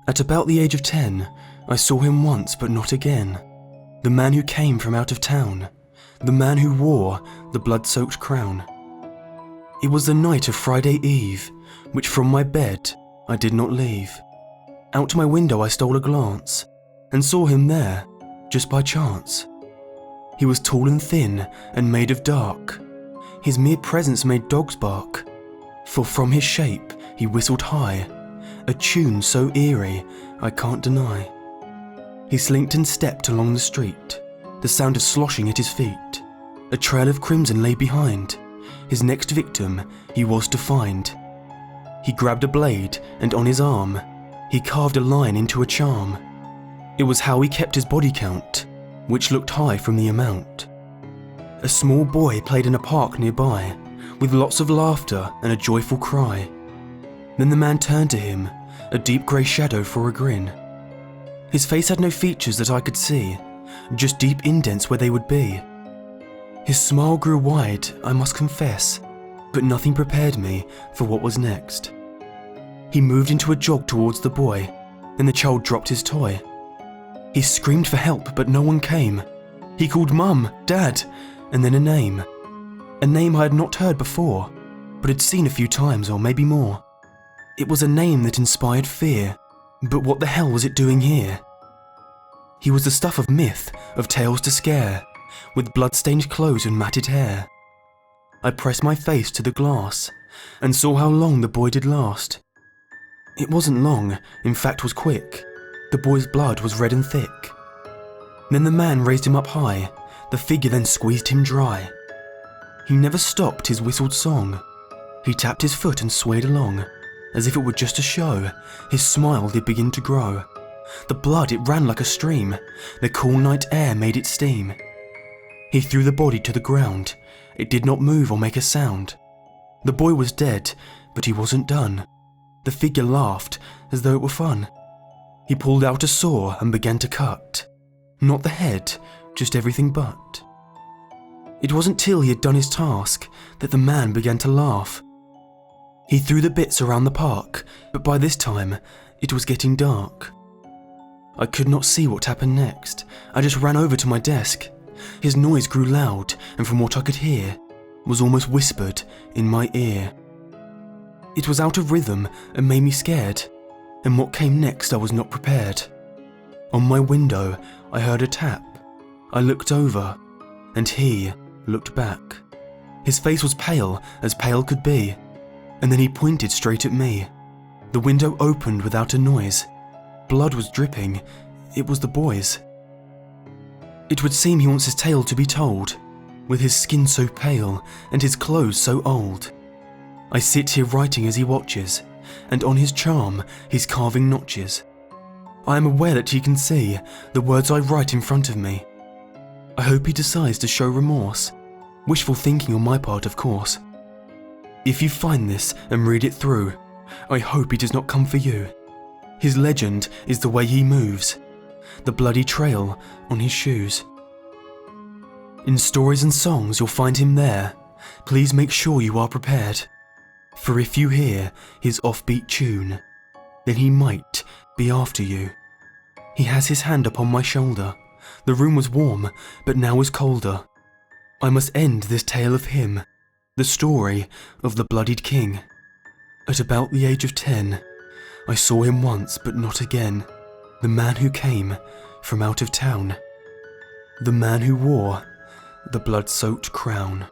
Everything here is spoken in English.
At about the age of 10, I saw him once but not again. The man who came from out of town. The man who wore the blood-soaked crown. It was the night of Friday Eve, which from my bed I did not leave. Out my window I stole a glance, and saw him there, just by chance. He was tall and thin, and made of dark. His mere presence made dogs bark, for from his shape he whistled high, a tune so eerie I can't deny. He slinked and stepped along the street, the sound of sloshing at his feet. A trail of crimson lay behind, his next victim he was to find. He grabbed a blade, and on his arm he carved a line into a charm. It was how he kept his body count, which looked high from the amount. A small boy played in a park nearby, with lots of laughter and a joyful cry. Then the man turned to him, a deep grey shadow for a grin. His face had no features that I could see, just deep indents where they would be. His smile grew wide, I must confess, but nothing prepared me for what was next. He moved into a jog towards the boy, then the child dropped his toy. He screamed for help, but no one came. He called Mum, Dad, and then a name. A name I had not heard before, but had seen a few times or maybe more. It was a name that inspired fear, but what the hell was it doing here? He was the stuff of myth, of tales to scare, with blood-stained clothes and matted hair. I pressed my face to the glass, and saw how long the boy did last. It wasn't long, in fact was quick. The boy's blood was red and thick. Then the man raised him up high, the figure then squeezed him dry. He never stopped his whistled song. He tapped his foot and swayed along, as if it were just a show. His smile did begin to grow. The blood, it ran like a stream. The cool night air made it steam. He threw the body to the ground. It did not move or make a sound. The boy was dead, but he wasn't done. The figure laughed, as though it were fun. He pulled out a saw and began to cut. Not the head, just everything but. It wasn't till he had done his task that the man began to laugh. He threw the bits around the park, but by this time, it was getting dark. I could not see what happened next. I just ran over to my desk. His noise grew loud, and from what I could hear, was almost whispered in my ear. It was out of rhythm and made me scared, and what came next I was not prepared. On my window, I heard a tap. I looked over, and he looked back. His face was pale as pale could be, and then he pointed straight at me. The window opened without a noise. Blood was dripping. It was the boy's. It would seem he wants his tale to be told, with his skin so pale and his clothes so old. I sit here writing as he watches, and on his charm he's carving notches. I am aware that he can see the words I write in front of me. I hope he decides to show remorse. Wishful thinking on my part, of course. If you find this and read it through, I hope he does not come for you. His legend is the way he moves, the bloody trail on his shoes. In stories and songs you'll find him there. Please make sure you are prepared, for if you hear his offbeat tune, then he might be after you. He has his hand upon my shoulder. The room was warm, but now is colder. I must end this tale of him, the story of the bloodied king. At about the age of 10, I saw him once but not again. The man who came from out of town. The man who wore the blood-soaked crown.